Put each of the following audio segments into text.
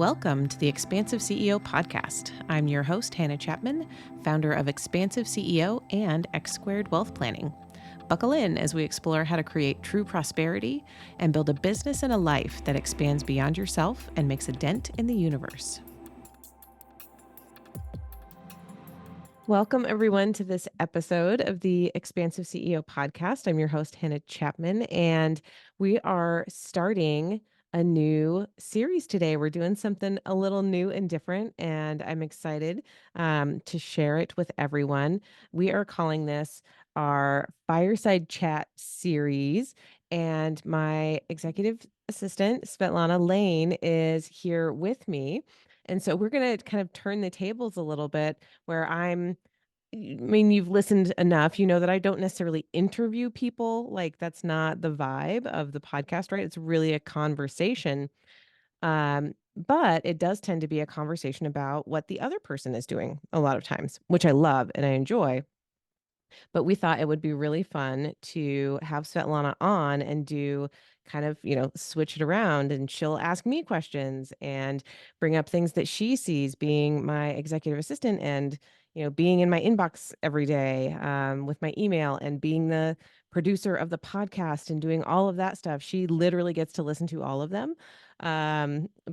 Welcome to the Expansive CEO podcast. I'm your host, Hannah Chapman, founder of Expansive CEO and X Squared Wealth Planning. Buckle in as we explore how to create true prosperity and build a business and a life that expands beyond yourself and makes a dent in the universe. Welcome, everyone, to this episode of the Expansive CEO podcast. I'm your host, Hannah Chapman, and we are starting a new series today. We're doing something a little new and different, and I'm excited to share it with everyone. We are calling this our Fireside Chat series, and my executive assistant, Svetlana Lane, is here with me. And so we're going to kind of turn the tables a little bit where you've listened enough. You know that I don't necessarily interview people. Like, that's not the vibe of the podcast, right? It's really a conversation. But it does tend to be a conversation about what the other person is doing a lot of times, which I love and I enjoy. But we thought it would be really fun to have Svetlana on and do kind of, switch it around, and she'll ask me questions and bring up things that she sees being my executive assistant and, being in my inbox every day with my email and being the producer of the podcast and doing all of that stuff. She literally gets to listen to all of them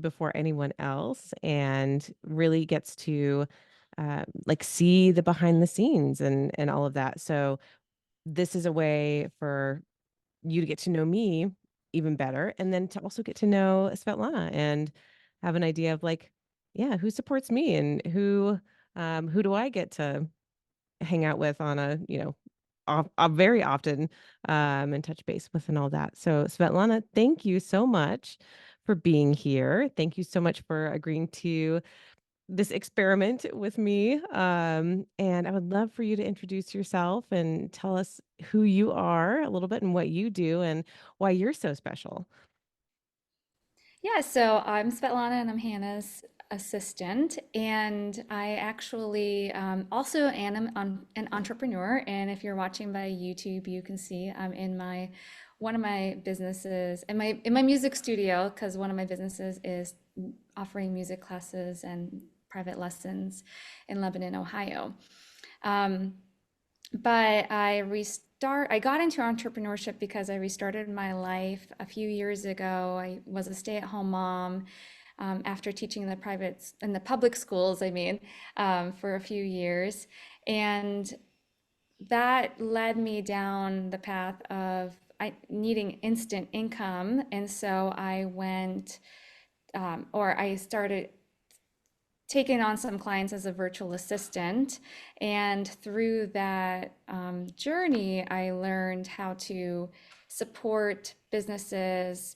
before anyone else and really gets to see the behind the scenes and all of that. So this is a way for you to get to know me even better, and then to also get to know Svetlana and have an idea of who supports me and who do I get to hang out with on a very often and touch base with and all that. So Svetlana, thank you so much for being here. Thank you so much for agreeing to this experiment with me. And I would love for you to introduce yourself and tell us who you are a little bit and what you do and why you're so special. Yeah, so I'm Svetlana and I'm Hannah's assistant. And I actually also an entrepreneur. And if you're watching by YouTube, you can see I'm in one of my businesses in my music studio, because one of my businesses is offering music classes and private lessons in Lebanon, Ohio. Um, but I got into entrepreneurship because I restarted my life a few years ago. I was a stay-at-home mom after teaching in the public schools, for a few years. And that led me down the path of needing instant income. And so I started taken on some clients as a virtual assistant. And through that journey, I learned how to support businesses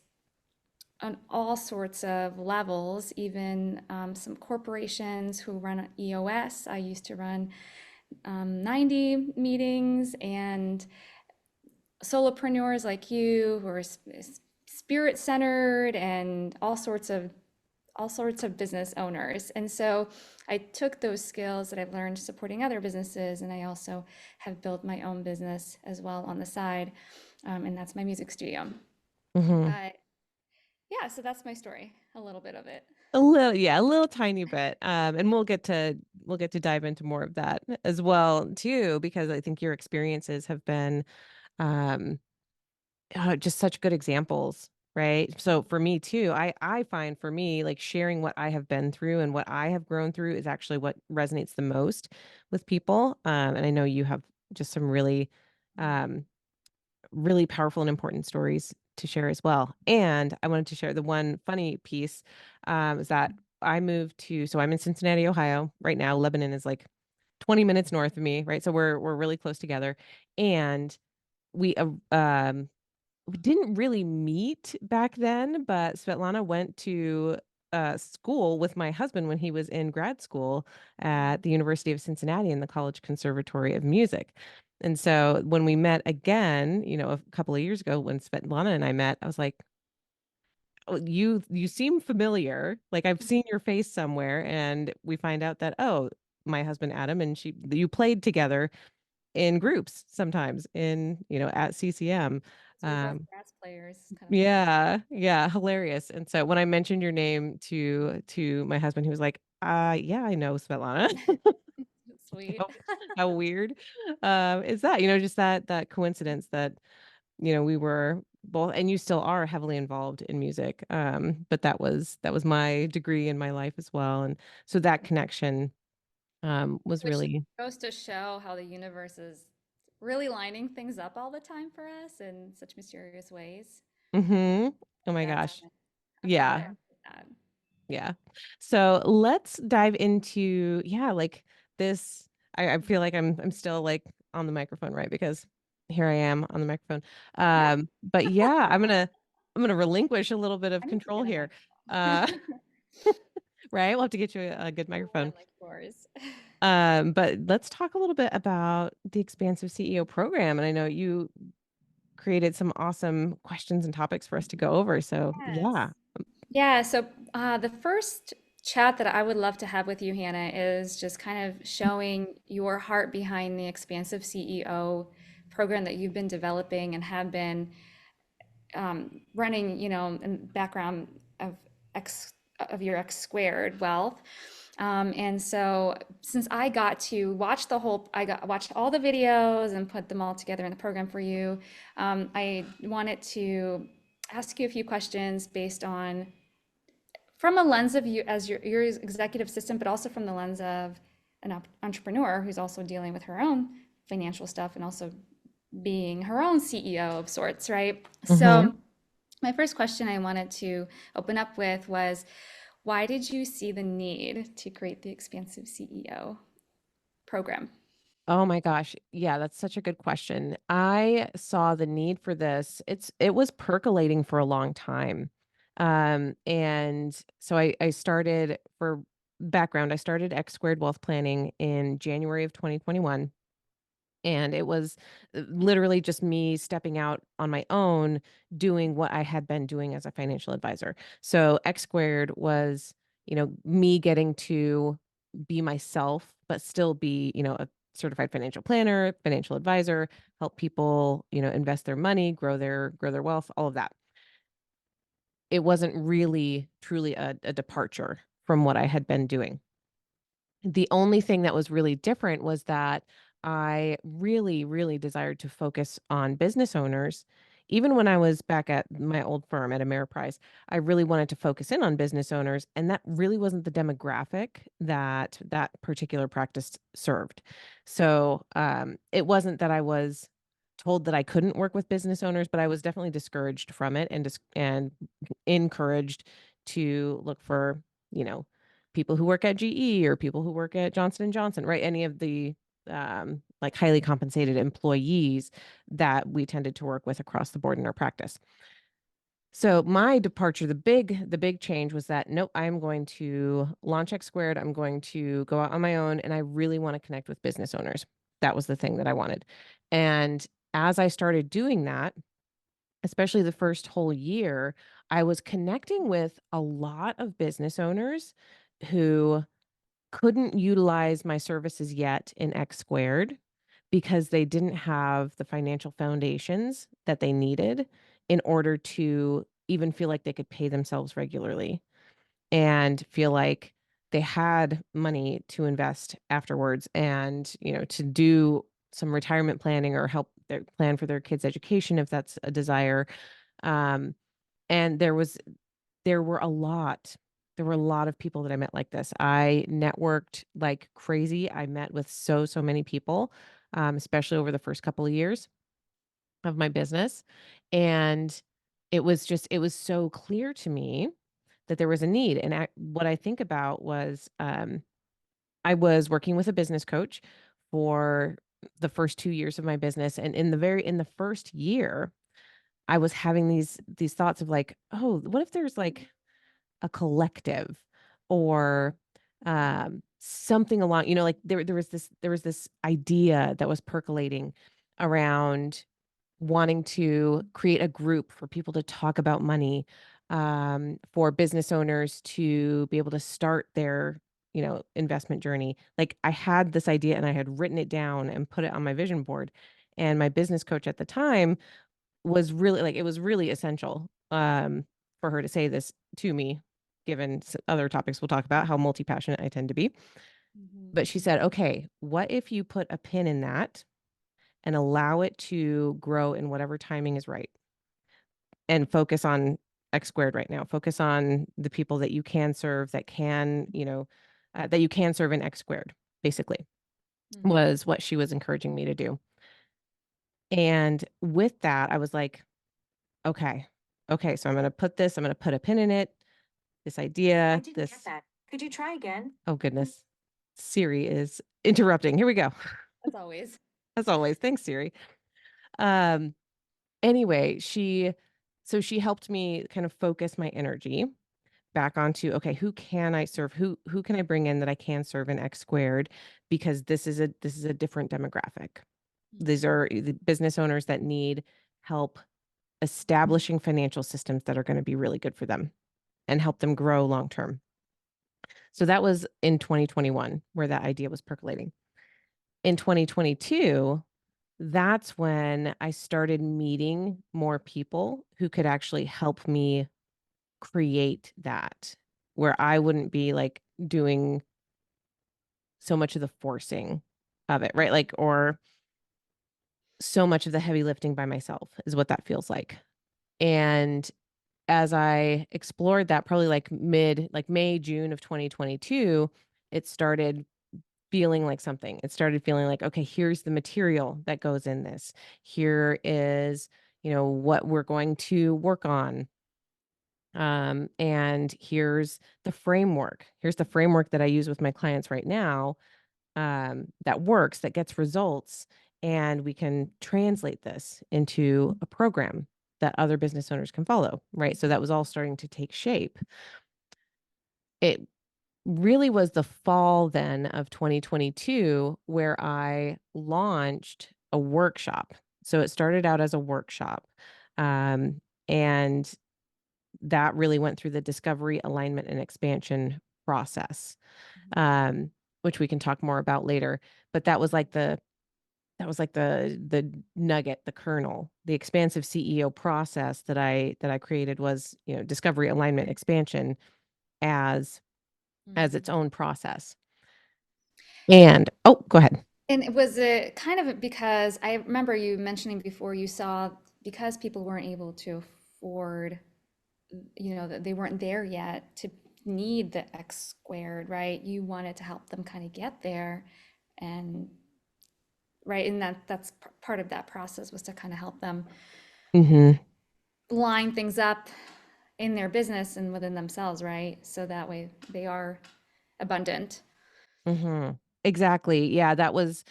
on all sorts of levels, even some corporations who run EOS. I used to run 90 meetings, and solopreneurs like you who are spirit centered, and all sorts of business owners. And so I took those skills that I've learned supporting other businesses, and I also have built my own business as well on the side, and that's my music studio. Hmm. But yeah, so that's my story, a little bit of it. A little, yeah, a little tiny bit. And we'll get to dive into more of that as well too, because I think your experiences have been um just such good examples, right? So for me too, I find for me, like, sharing what I have been through and what I have grown through is actually what resonates the most with people. And I know you have just some um really powerful and important stories to share as well. And I wanted to share the one funny piece is that so I'm in Cincinnati, Ohio right now. Lebanon is like 20 minutes north of me, right? So we're really close together. And we didn't really meet back then, but Svetlana went to school with my husband when he was in grad school at the University of Cincinnati in the College Conservatory of Music. And so when we met again, a couple of years ago, when Svetlana and I met, I was like, "Oh, you seem familiar. Like, I've seen your face somewhere." And we find out that, oh, my husband Adam and you played together in groups sometimes at CCM. So we're both Um, brass players, kind of funny. yeah, yeah, hilarious. And so when I mentioned your name to my husband, he was like, yeah, I know Svetlana." Sweet. How how weird, is that? Just that coincidence that, we were both, and you still are heavily involved in music. But that was my degree in my life as well. And so that connection, was Which really. goes to show how the universe is really lining things up all the time for us in such mysterious ways. Mhm. Oh Like my that gosh. timing. I'm glad I Yeah. did that. Yeah. So let's dive into, yeah, like this. I feel like I'm still like on the microphone, right? Because here I am on the microphone. Yeah, But yeah, I'm gonna relinquish a little bit of I need to control get a here. Uh, microphone. right. We'll have to get you a good One microphone. like yours. But let's talk a little bit about the Expansive CEO program. And I know you created some awesome questions and topics for us to go over. So Yes. yeah. Yeah, so the first chat that I would love to have with you, Hannah, is just kind of showing your heart behind the Expansive CEO program that you've been developing and have been running, in background of X of your X squared wealth. And so since I got to watch I got watched all the videos and put them all together in the program for you, I wanted to ask you a few questions based on from a lens of you as your executive assistant, but also from the lens of an entrepreneur who's also dealing with her own financial stuff and also being her own CEO of sorts, right? Hmm. So, my first question I wanted to open up with was why did you see the need to create the Expansive CEO program? Oh my gosh. Yeah, that's such a good question. I saw the need for this. It was percolating for a long time. And so I started for background, I started X Squared Wealth Planning in January of 2021. And it was literally just me stepping out on my own, doing what I had been doing as a financial advisor. So X Squared was, me getting to be myself, but still be, a certified financial planner, financial advisor, help people, invest their money, grow their wealth, all of that. It wasn't really truly a departure from what I had been doing. The only thing that was really different was that I really, really desired to focus on business owners. Even when I was back at my old firm at Ameriprise, I really wanted to focus in on business owners, and that really wasn't the demographic that that particular practice served. So it wasn't that I was told that I couldn't work with business owners, but I was definitely discouraged from it and encouraged to look for, you know, people who work at GE or people who work at Johnson and Johnson, right? Any of the like highly compensated employees that we tended to work with across the board in our practice. So my departure, the big change was that nope, I'm going to launch X Squared. I'm going to go out on my own, and I really want to connect with business owners. That was the thing that I wanted. And as I started doing that, especially the first whole year, I was connecting with a lot of business owners who couldn't utilize my services yet in X Squared because they didn't have the financial foundations that they needed in order to even feel like they could pay themselves regularly and feel like they had money to invest afterwards and, to do some retirement planning or help their plan for their kids' education if that's a desire. Um, and there were a lot of people that I met like this. I networked like crazy. I met with so many people, especially over the first couple of years of my business. And it was so clear to me that there was a need. And what I think about was I was working with a business coach for the first 2 years of my business. And in the first year, I was having these thoughts of like, oh, what if there's like a collective or something along, like there was this idea that was percolating around wanting to create a group for people to talk about money, for business owners to be able to start their investment journey. Like I had this idea and I had written it down and put it on my vision board. And my business coach at the time was really like, it was really essential for her to say this to me, given other topics we'll talk about, how multi passionate I tend to be. Mhm. But she said, okay, what if you put a pin in that and allow it to grow in whatever timing is right and focus on X squared right now? Focus on the people that you can serve that can, that you can serve in X squared, basically, Mhm. was what she was encouraging me to do. And with that, I was like, okay, okay, so I'm going to put a pin in it. This I idea, didn't get this, that. Could you try again? oh goodness, Siri is interrupting. Here we go. As always. As always, thanks, Siri. Um, anyway, so she helped me kind of focus my energy back onto, okay, who can I serve? Who can I bring in that I can serve in X squared? Because this is a different demographic. These Mhm. are the business owners that need help establishing financial systems that are going to be really good for them and help them grow long term. So that was in 2021 where that idea was percolating. In 2022, that's when I started meeting more people who could actually help me create that, where I wouldn't be like doing so much of the forcing of it, right? Like, or so much of the heavy lifting by myself is what that feels like. And as I explored that, probably like May, June of 2022, it started feeling like something. It started feeling like, okay, here's the material that goes in this. Here is, what we're going to work on. And here's the framework. Here's the framework that I use with my clients right now, that works, that gets results. And we can translate this into a program that other business owners can follow, right? So that was all starting to take shape. It really was the fall then of 2022 where I launched a workshop. So it started out as a workshop. And that really went through the discovery, alignment, and expansion process, um, which we can talk more about later. But that was like the nugget, the kernel, the expansive CEO process that I created was, discovery, alignment, expansion as its Mhm. own process. And oh, go ahead. And it was it kind of because I remember you mentioning before you saw because people weren't able to afford, that they weren't there yet to need the X squared, right? You wanted to help them kind of get there and right, and that's part of that process was to kind of help them Mhm. line things up in their business and within themselves, right? So that way they are abundant. Mhm. Exactly. Yeah, that was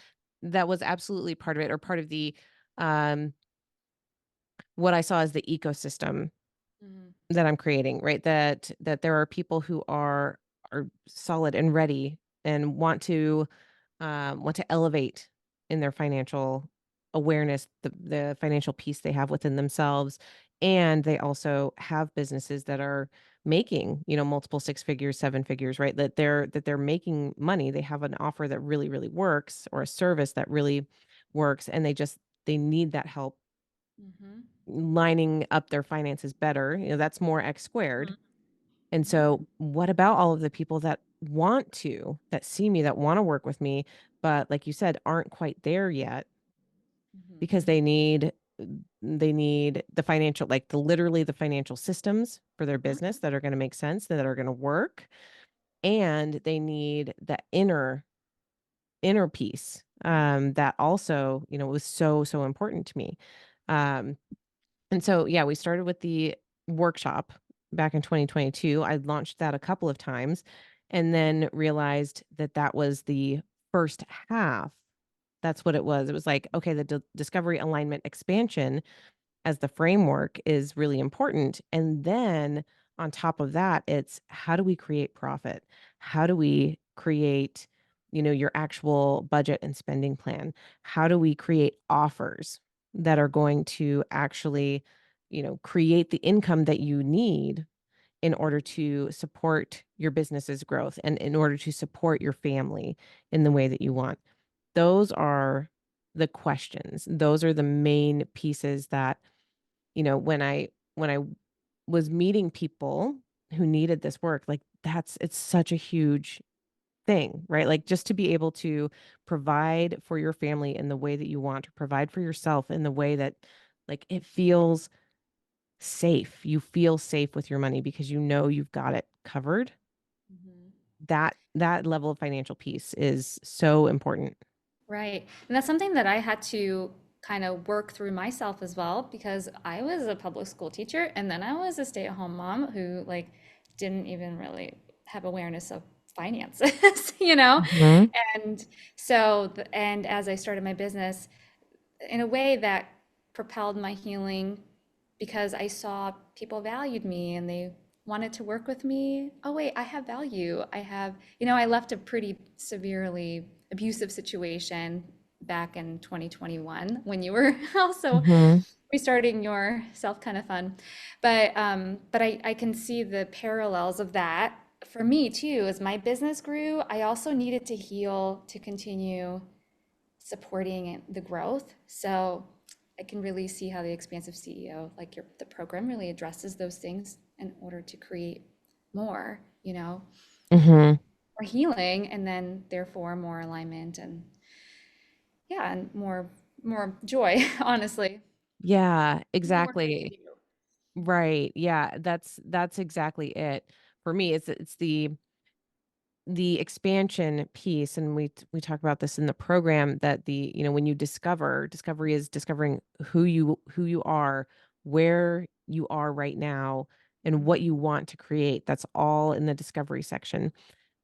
absolutely part of it, or part of the um what I saw as the ecosystem Mhm. that I'm creating, right? That there are people who are solid and ready and want to elevate in their financial awareness, the financial peace they have within themselves, and they also have businesses that are making, multiple six figures, seven figures, right? That they're making money. They have an offer that really, really works, or a service that really works, and they need that help Mhm. lining up their finances better. That's more X squared. Mhm. And so, what about all of the people that see me, that want to work with me, but like you said, aren't quite there yet Mhm. because they need the financial, like literally the financial systems for their Mhm. business that are going to make sense, that are going to work, and they need the inner piece, that also, was so so important to me. Um, And so, yeah, we started with the workshop back in 2022. I launched that a couple of times and then realized that that was the first half. That's what it was. It was like, okay, the discovery, alignment, expansion as the framework is really important. And then on top of that, it's how do we create profit? How do we create, your actual budget and spending plan? How do we create offers that are going to actually, create the income that you need in order to support your business's growth and in order to support your family in the way that you want? Those are the questions. Those are the main pieces that, when I was meeting people who needed this work, like it's such a huge thing, right? Like just to be able to provide for your family in the way that you want, to provide for yourself in the way that like it feels safe. You feel safe with your money because you know you've got it covered. Mhm. That level of financial peace is so important. Right. And that's something that I had to kind of work through myself as well because I was a public school teacher and then I was a stay-at-home mom who like didn't even really have awareness of finances, you know? Mhm. And so, and as I started my business, in a way that propelled my healing because I saw people valued me and they wanted to work with me. Oh, wait, I have value. I left a pretty severely abusive situation back in 2021 when you were also Mhm. restarting your self kind of fun. But I can see the parallels of that for me too. As my business grew, I also needed to heal to continue supporting the growth. So I can really see how the expansive CEO, like the program really addresses those things in order to create more, Mhm. more healing and then therefore more alignment and yeah, and more joy, honestly. Yeah, More work I can exactly. do. Right. Yeah, that's exactly it. For me, it's the expansion piece, and we talk about this in the program that when you discovery is discovering who you are, where you are right now, and what Mhm, you want to create. That's all in the discovery section.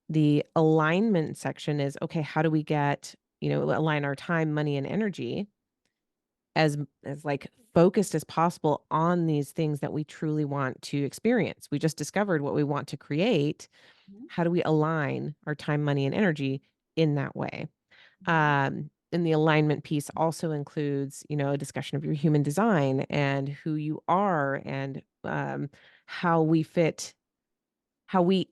The alignment section is, okay, how do we align our time, money, and energy as like focused as possible on these things that we truly want to experience. We just discovered what we want to create. mhm, How do we align our time, money, and energy in that way? mhm, And the alignment piece also includes, a discussion of your human design and who you are and how we fit, how we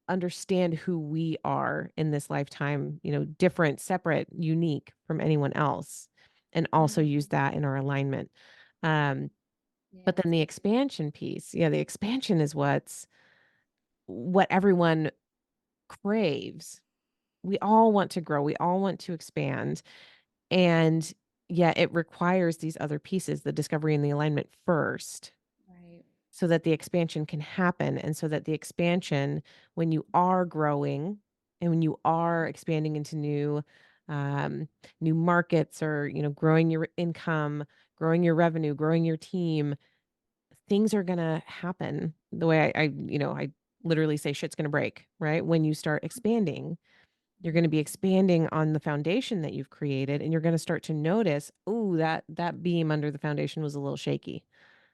understand who we are in this lifetime, different, separate, unique from anyone else, and also use mhm. that in our alignment. Um, Yeah, but then that's the good. expansion piece, yeah, the expansion is what everyone craves. We all want to grow, we all want to expand, and yeah, it requires these other pieces, the discovery and the alignment first, Right. so that the expansion can happen, and so that the expansion, when you are growing and when you are expanding into um, new markets, or, growing your income, growing your revenue, growing your team, things are gonna happen the way I literally say shit's gonna break, right? When you start expanding, you're gonna be Mhm, expanding on the foundation that you've created, and you're gonna start to notice, "Ooh, that beam under the foundation was a little shaky.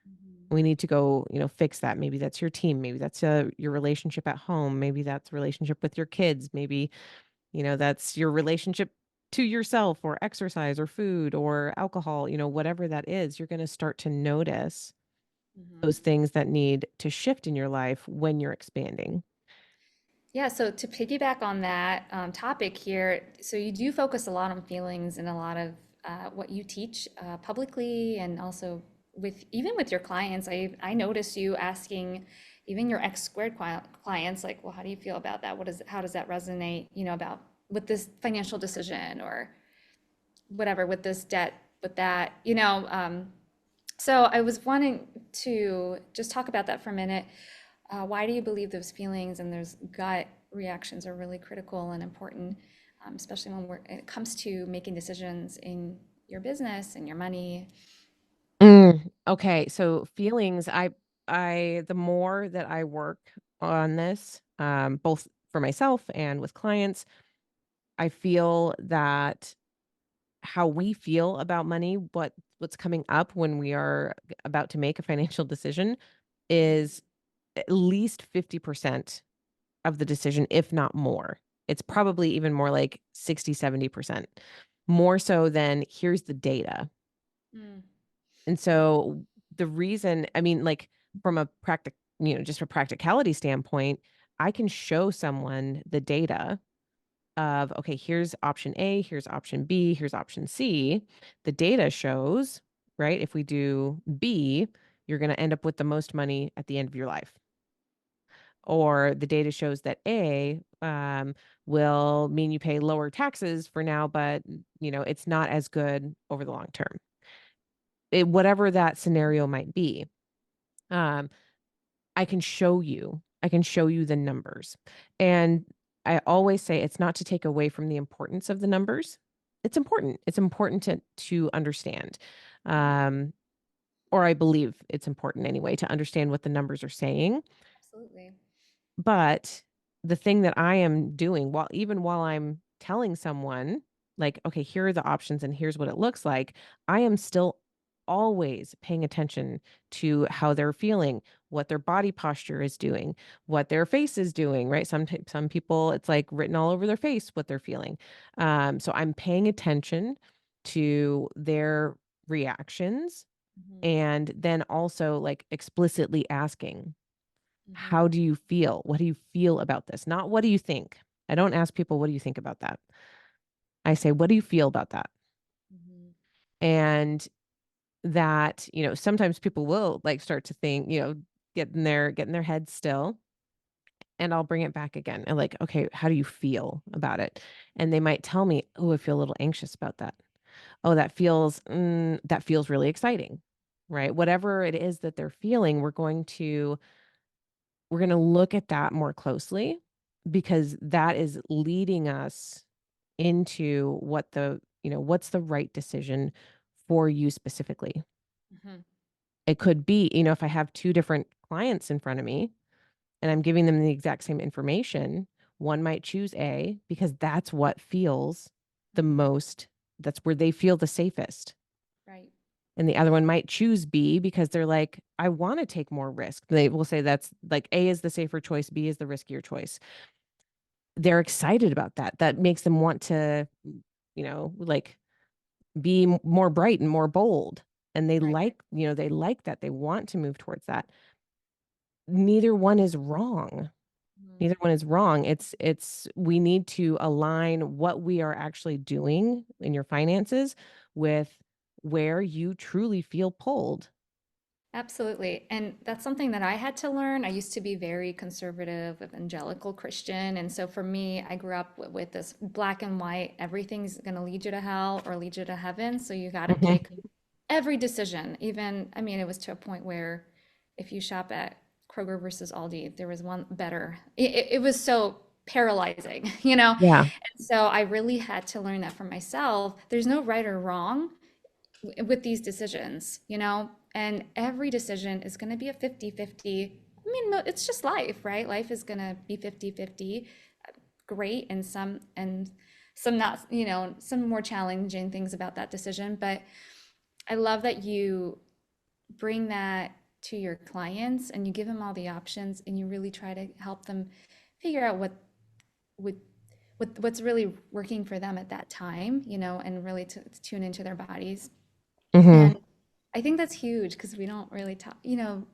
mhm, We need to go, fix that." Maybe that's your team, maybe that's, your relationship at home, maybe that's relationship with your kids, maybe, that's your relationship to yourself or exercise or food or alcohol, whatever that is, you're gonna start to notice mhm. those things that need to shift in your life when you're expanding. Yeah, so to piggyback on that topic here, so you do focus a lot on feelings and a lot of what you teach publicly and also with even with your clients. I notice you asking even your X squared clients like, well, how do you feel about that? How does that resonate, about with this financial decision or whatever with this debt, with that, so I was wanting to just talk about that for a minute. Why do you believe those feelings and those gut reactions are really critical and important, especially when it comes to making decisions in your business and your money? Okay, so feelings, the more that I work on this, both for myself and with clients, I feel that how we feel about money, what's coming up when we are about to make a financial decision, is at least 50% of the decision, if not more. It's probably even more like 60, 70%. More so than here's the data. Mm, And so the reason, I mean, like from a just a practicality standpoint, I can show someone the data of, okay, here's option A, here's option B, here's option C. The data shows, right? If we do B, you're going to end up with the most money at the end of your life. Or the data shows that A will mean you pay lower taxes for now, but it's not as good over the long term. Whatever that scenario might be, um, I can show you. I can show you the numbers. And I always say it's not to take away from the importance of the numbers. It's important. It's important to understand. Mhm. Um, or I believe it's important anyway to understand what the numbers are saying. Absolutely. But the thing that I am doing while I'm telling someone, like, okay, here are the options and here's what it looks like, I am still always paying attention to how they're feeling, what their body posture is doing, what their face is doing, right? Some people it's like written all over their face what they're feeling. So I'm paying attention to their reactions Mhm. and then also like explicitly asking, how Mhm. do you feel? What do you feel about this? Not what do you think? I don't ask people, what do you think about that? I say, what do you feel about that? Mhm. And that, sometimes people will like start to think, getting their head still. And I'll bring it back again. And like, okay, how do you feel about it? And they might tell me, oh, I feel a little anxious about that. Oh, that feels really exciting. Right. Whatever it is that they're feeling, we're going to look at that more closely because that is leading us into what's the right decision for you specifically. Mhm. It could be, if I have two different clients in front of me and I'm giving them the exact same information, one might choose A because that's what feels the Mhm. most, that's where they feel the safest. Right. And the other one might choose B because they're like, I want to take more risk. They will say that's like A is the safer choice, B is the riskier choice. They're excited about that. That makes them want to, like be more bright and more bold. And Right. they like that. They want to move towards that. Neither one is wrong. Mhm. Neither one is wrong. We need to align what we are actually doing in your finances with where you truly feel pulled. Absolutely. And that's something that I had to learn. I used to be very conservative, evangelical Christian. And so for me, I grew up with this black and white, everything's going to lead you to hell or lead you to heaven. So you got to pick Mhm. every decision. Even, I mean, it was to a point where if you shop at Kroger versus Aldi, there was one better. It was so paralyzing, you know? Yeah. And so I really had to learn that for myself. There's no right or wrong with these decisions, you know? And every decision is going to be a 50-50. I mean, it's just life, right? Life is going to be 50-50. Great and some not, you know, some more challenging things about that decision, but I love that you bring that to your clients and you give them all the options and you really try to help them figure out would what's really working for them at that time, you know, and really to tune into their bodies. Hmm. And I think that's huge because we don't really talk, you know,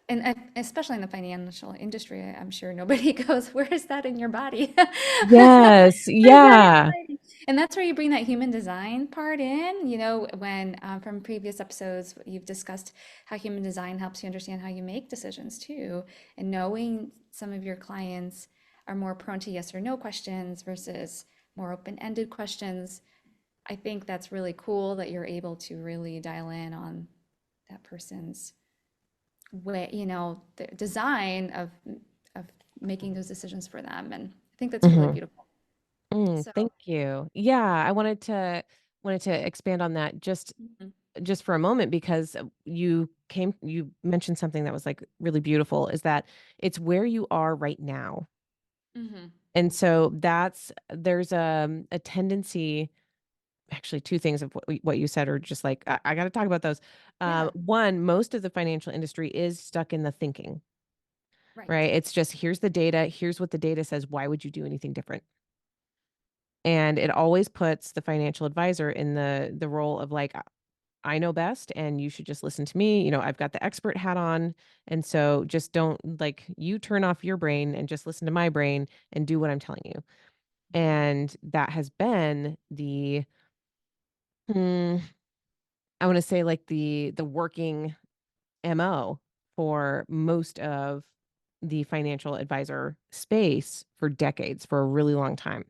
and especially in the financial industry, I'm sure nobody goes, "Where is that in your body? Yes. Where is that in Yeah. your body?" And that's where you bring that human design part in. You know, when from previous episodes, you've discussed how human design helps you understand how you make decisions too, and knowing some of your clients are more prone to yes or no questions versus more open-ended questions. I think that's really cool that you're able to really dial in on that person's way, you know, the design of making those decisions for them. And I think that's really Hmm. beautiful. So, Thank you. Yeah, I wanted to expand on that mhm, just for a moment because you mentioned something that was like really beautiful is that it's where you are right now. mhm, And so there's a tendency, actually two things of what you said are just like I got to talk about those. yeah, One, most of the financial industry is stuck in the thinking, right. right? It's just here's the data, here's what the data says. Why would you do anything different? And it always puts the financial advisor in the role of like I know best and you should just listen to me. I've got the expert hat on. And so just don't like you turn off your brain and just listen to my brain and do what I'm telling you. And that has been mm, I want to say like the working MO for most of the financial advisor space for decades, for a really long time.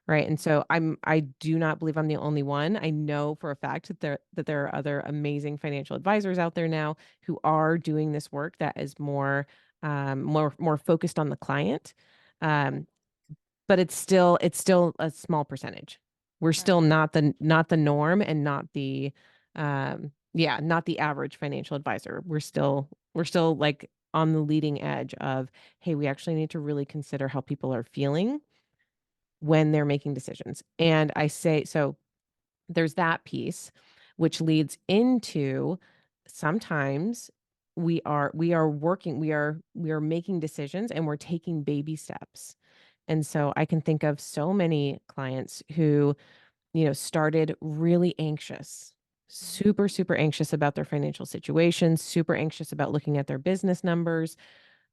Right. And so I do not believe I'm the only one. I know for a fact that there are other amazing financial advisors out there now who are doing this work that is more focused on the client. Um, but it's still a small percentage. We're still Right. not the norm and not the average financial advisor. We're still like on the leading edge of, hey, we actually need to really consider how people are feeling when they're making decisions. And I say, so there's that piece, which leads into sometimes we are making decisions and we're taking baby steps. And so I can think of so many clients who, started really anxious, Mhm. super, super anxious about their financial situation, super anxious about looking at their business numbers,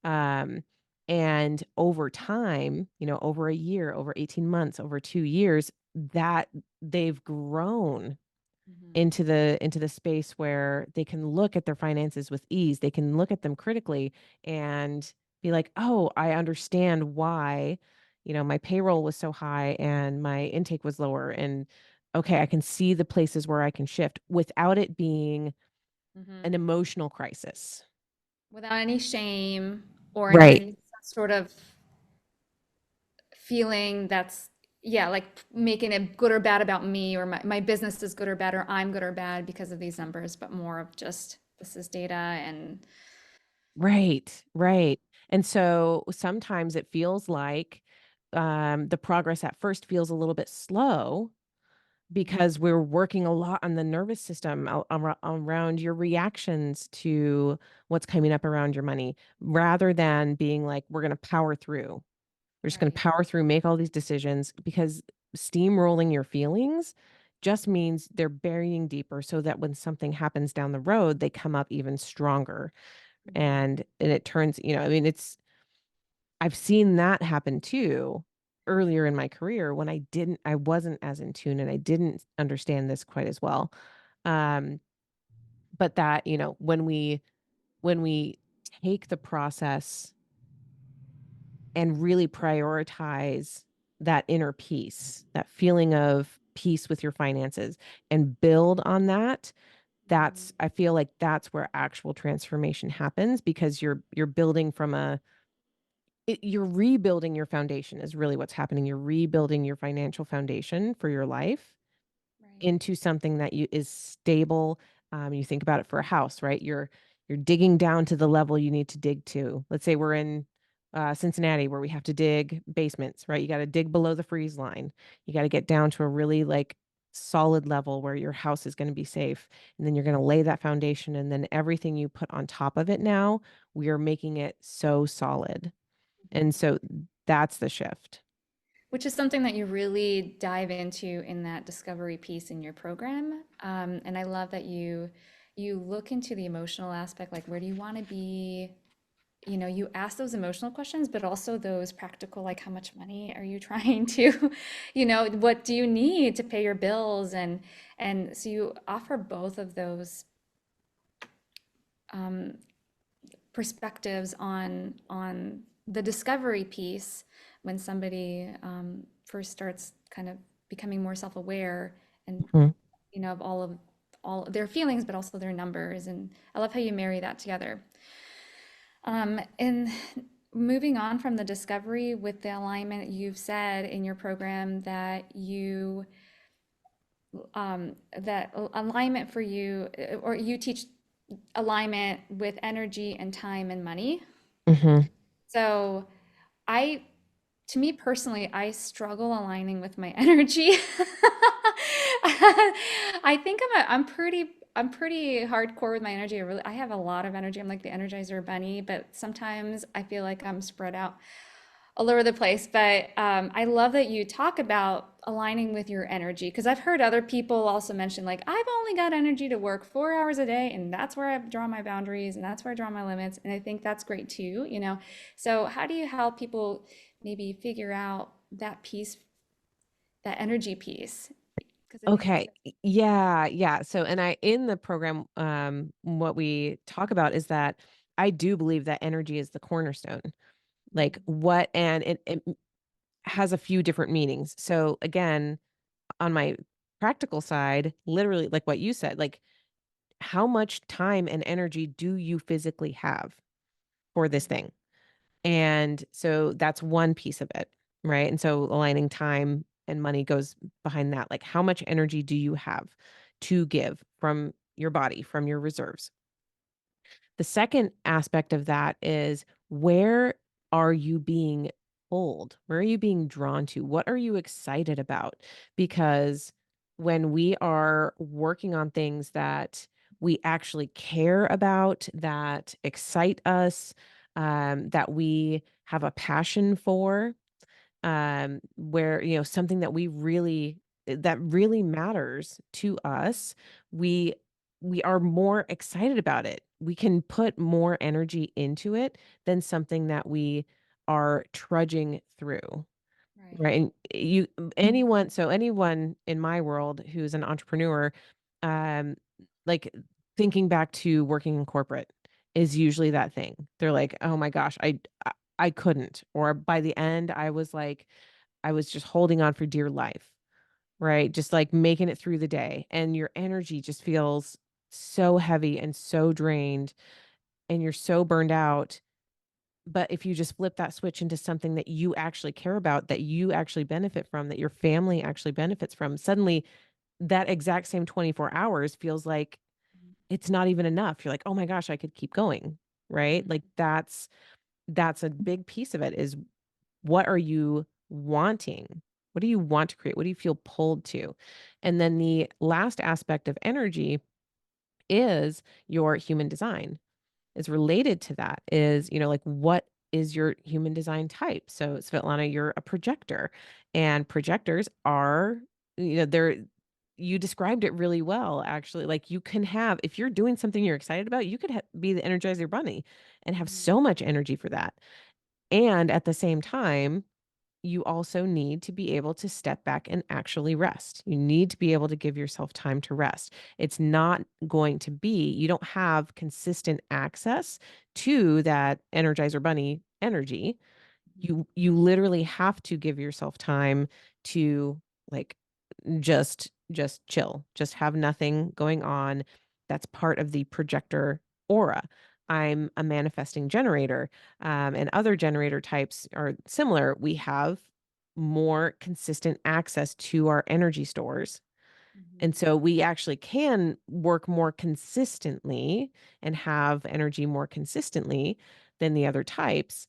um, and over time, over a year, over 18 months, over 2 years, that they've grown Mhm. into the space where they can look at their finances with ease. They can look at them critically and be like, "Oh, I understand why, my payroll was so high and my intake was lower, and okay, I can see the places where I can shift without it being Mhm. an emotional crisis." Without any shame or Right. any sort of feeling that's, yeah, like making it good or bad about me, or my business is good or bad, or I'm good or bad because of these numbers, but more of just this is data and Right, right. And so sometimes it feels like the progress at first feels a little bit slow Mhm. because we're working a lot on the nervous system around your reactions to what's coming up around your money, rather than being like, we're going to power through. We're just going to Right. power through, make all these decisions, because steamrolling your feelings just means they're burying deeper so that when something happens down the road, they come up even stronger. Mhm. And it turns, I mean, I've seen that happen too earlier in my career when I wasn't as in tune and I didn't understand this quite as well. Um, but that, when we take the process and really prioritize that inner peace, that feeling of peace with your finances, and build on that, Mhm. I feel like that's where actual transformation happens, because you're building from you're rebuilding your foundation is really what's happening. You're rebuilding your financial foundation for your life Right. into something that you is stable. You think about it for a house, right? You're digging down to the level you need to dig to. Let's say we're in Cincinnati, where we have to dig basements, right? You got to dig below the freeze line. You got to get down to a really like solid level where your house is going to be safe, and then you're going to lay that foundation, and then everything you put on top of it now, we are making it so solid. And Mhm. so that's the shift. Which is something that you really dive into in that discovery piece in your program. And I love that you look into the emotional aspect, like where do you want to be? You know, you ask those emotional questions, but also those practical, like how much money are you trying to, what do you need to pay your bills? And so you offer both of those um, perspectives on the discovery piece when somebody first starts kind of becoming more self-aware and Mhm. of all their feelings, but also their numbers. And I love how you marry that together. And moving on from the discovery with the alignment, you've said in your program that that alignment for you, or you teach alignment with energy and time and money. Mhm. So I, to me personally, I struggle aligning with my energy. I think I'm pretty hardcore with my energy. I have a lot of energy. I'm like the Energizer bunny, but sometimes I feel like I'm spread out all over the place. But I love that you talk about aligning with your energy because I've heard other people also mention, like, I've only got energy to work 4 hours a day, and that's where I draw my boundaries and that's where I draw my limits. And I think that's great too, you know. So, how do you help people maybe figure out that piece, that energy piece? Because I think that's Okay. Yeah, yeah. So, and I in the program, what we talk about is that I do believe that energy is the cornerstone. Like what, and it has a few different meanings. So again, on my practical side, literally like what you said, like how much time and energy do you physically have for this thing? And so that's one piece of it, right? And so aligning time and money goes behind that. Like how much energy do you have to give from your body, from your reserves? The second aspect of that is where are you being pulled? Where are you being drawn to? What are you excited about? Because when we are working on things that we actually care about, that excite us, that we have a passion for, where something that that really matters to us, we we are more excited about it. We can put more energy into it than something that we are trudging through. right. Right, and anyone in my world who's an entrepreneur, um, like, thinking back to working in corporate is usually that thing. They're like, "Oh my gosh, I couldn't," or by the end, I was like I was just holding on for dear life, right? Just, like, making it through the day, and your energy just feels so heavy and so drained, and you're so burned out. But if you just flip that switch into something that you actually care about, that you actually benefit from, that your family actually benefits from, suddenly that exact same 24 hours feels like it's not even enough. You're like, "Oh my gosh, I could keep going." Right? Like that's a big piece of it is what are you wanting? What do you want to create? What do you feel pulled to? And then the last aspect of energy is your human design is related to that is, like what is your human design type? So Svetlana, you're a projector and projectors are, they're you described it really well actually. Like you can have if you're doing something you're excited about, you could be the energizer bunny and have Mhm. so much energy for that. And at the same time, you also need to be able to step back and actually rest. You need to be able to give yourself time to rest. It's not going to be, you don't have consistent access to that Energizer Bunny energy. You literally have to give yourself time to like just chill, just have nothing going on. That's part of the projector aura. I'm a manifesting generator, and other generator types are similar. We have more consistent access to our energy stores. And Mhm. so we actually can work more consistently and have energy more consistently than the other types.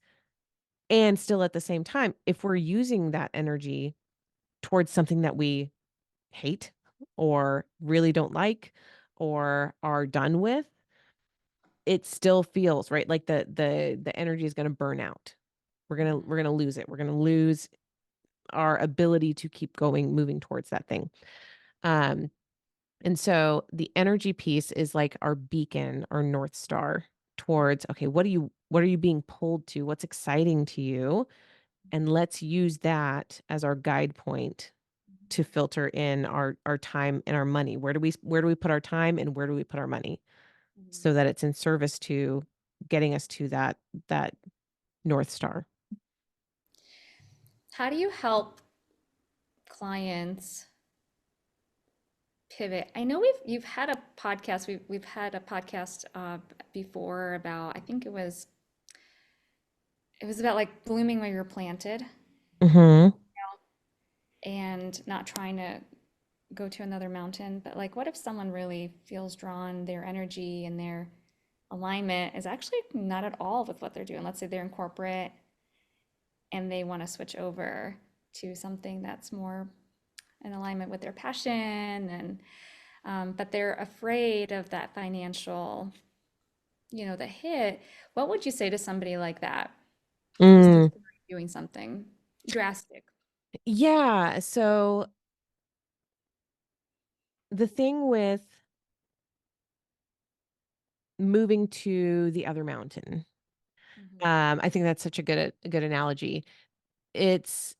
And still at the same time, if we're using that energy towards something that we hate or really don't like or are done with, it still feels right. Like the energy is going to burn out. Mhm. We're gonna lose it. We're gonna lose our ability to keep going, moving towards that thing. Um, and so the energy piece is like our beacon, our North Star towards, okay, what are you being pulled to? What's exciting to you? And let's use that as our guide point to filter in our time and our money. Where do we put our time and where do we put our money Mhm. so that it's in service to getting us to that North Star? How do you help clients pivot? I know you've had a podcast. We've had a podcast before about I think it was about like blooming where you're planted Mhm. and not trying to go to another mountain. But like, what if someone really feels drawn, their energy and their alignment is actually not at all with what they're doing? Let's say they're in corporate and they want to switch over to something that's more in alignment with their passion and but they're afraid of that financial, the hit. What would you say to somebody like that? Just those Mm. three. doing something drastic. Yeah. So the thing with moving to the other mountain, Hmm. I think that's such a good analogy. It's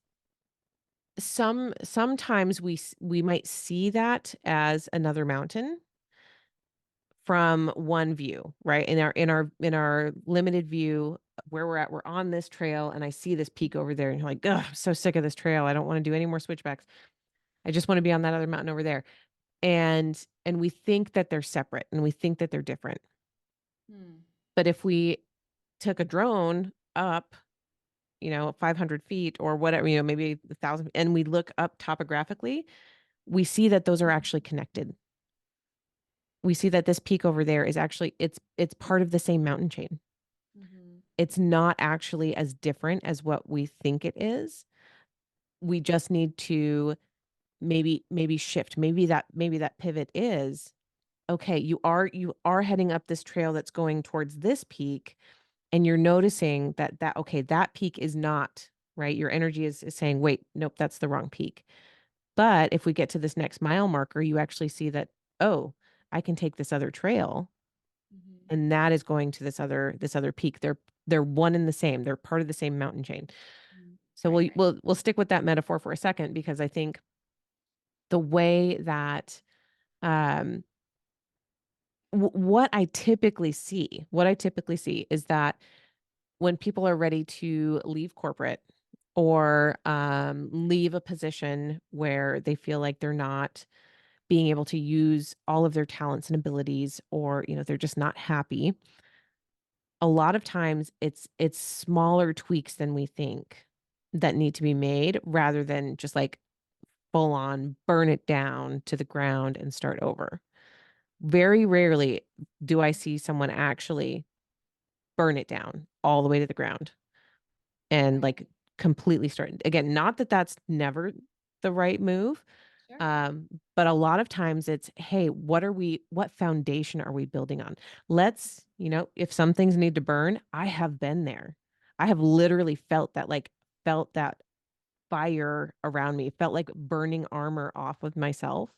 sometimes we might see that as another mountain from one view, right? In our limited view where we're at, we're on this trail and I see this peak over there and you're like, "Ugh, I'm so sick of this trail. I don't want to do any more switchbacks. I just want to be on that other mountain over there." And we think that they're separate and we think that they're different. Hmm. But if we took a drone up, 500 feet or whatever, maybe 1,000, and we look up topographically, we see that those are actually connected. We see that this peak over there is actually it's part of the same mountain chain. Hmm. It's not actually as different as what we think it is. We just need to maybe shift. Maybe that pivot is okay, you are heading up this trail that's going towards this peak and you're noticing that okay, that peak is not, right? Your energy is saying, "Wait, nope, that's the wrong peak." But if we get to this next mile marker, you actually see that, "Oh, I can take this other trail Hmm. and that is going to this other peak." They're one and the same. They're part of the same mountain chain. So Right. we'll stick with that metaphor for a second because I think the way that um what I typically see is that when people are ready to leave corporate or leave a position where they feel like they're not being able to use all of their talents and abilities, or they're just not happy, a lot of times it's smaller tweaks than we think that need to be made rather than just like full on burn it down to the ground and start over. Very rarely do I see someone actually burn it down all the way to the ground and Right. like completely start again. Not that that's never the right move. Sure. Um, but a lot of times it's, hey, what foundation are we building on? If some things need to burn, I have been there. I have literally felt that fire around me, felt like burning armor off of myself,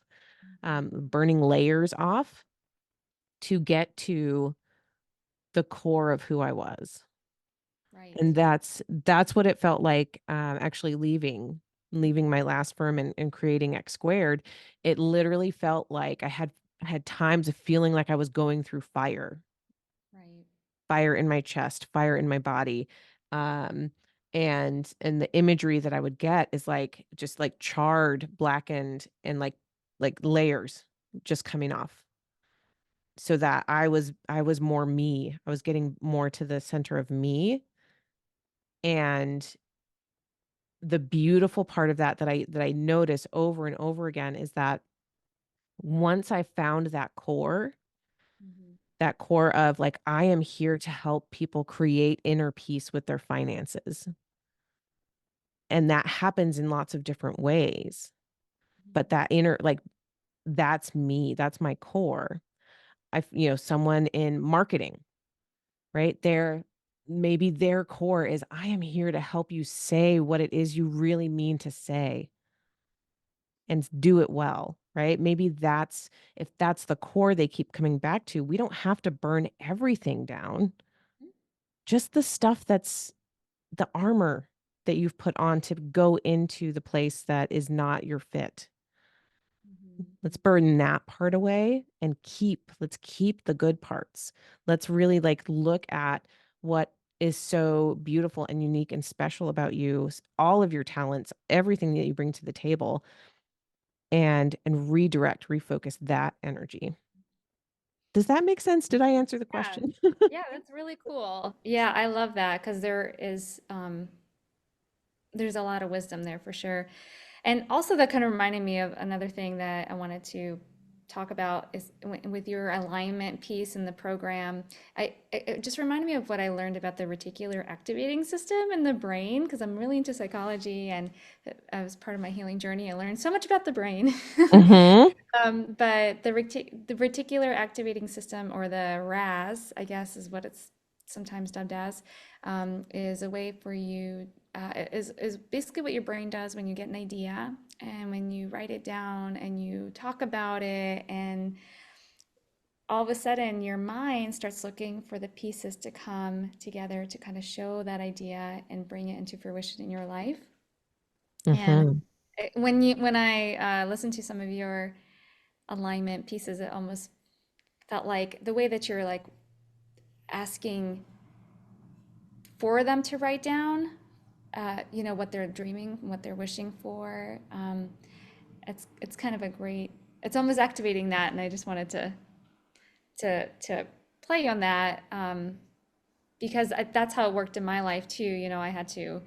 Hmm. burning layers off to get to the core of who I was. Right. And that's what it felt like, actually leaving my last firm and creating X Squared. It literally felt like I had times of feeling like I was going through fire, Right. fire in my chest, fire in my body. Um, and the imagery that I would get is like just like charred, blackened, and like layers just coming off. So that I was more me. I was getting more to the center of me. And the beautiful part of that I notice over and over again is that once I found Hmm. that core of like, I am here to help people create inner peace with their finances. And that happens in lots of different ways. But that inner, like, that's me, that's my core. Someone in marketing, right? Maybe their core is, I am here to help you say what it is you really mean to say and do it well, right? Maybe that's if that's the core they keep coming back to, we don't have to burn everything down. Just the stuff that's the armor that you've put on to go into the place that is not your fit. Hmm. Let's burn that part away and let's keep the good parts. Let's really like look at what is so beautiful and unique and special about you, all of your talents, everything that you bring to the table, and refocus that energy. Does that make sense? Did I answer the Yeah. question? Yeah, that's really cool. Yeah, I love that because there's a lot of wisdom there for sure. And also that kind of reminded me of another thing that I wanted to talk about is with your alignment piece in the program. It just reminded me of what I learned about the reticular activating system in the brain because I'm really into psychology and as part of my healing journey, I learned so much about the brain. Mhm. But the reticular activating system, or the RAS, I guess is what it's sometimes dubbed as, is a way for you. is basically what your brain does when you get an idea and when you write it down and you talk about it, and all of a sudden your mind starts looking for the pieces to come together to kind of show that idea and bring it into fruition in your life. And Hmm. when I listened to some of your alignment pieces, it almost felt like the way that you're like asking for them to write down, what they're dreaming, what they're wishing for. It's kind of a great. It's almost activating that, and I just wanted to play on that, because that's how it worked in my life too. I had to.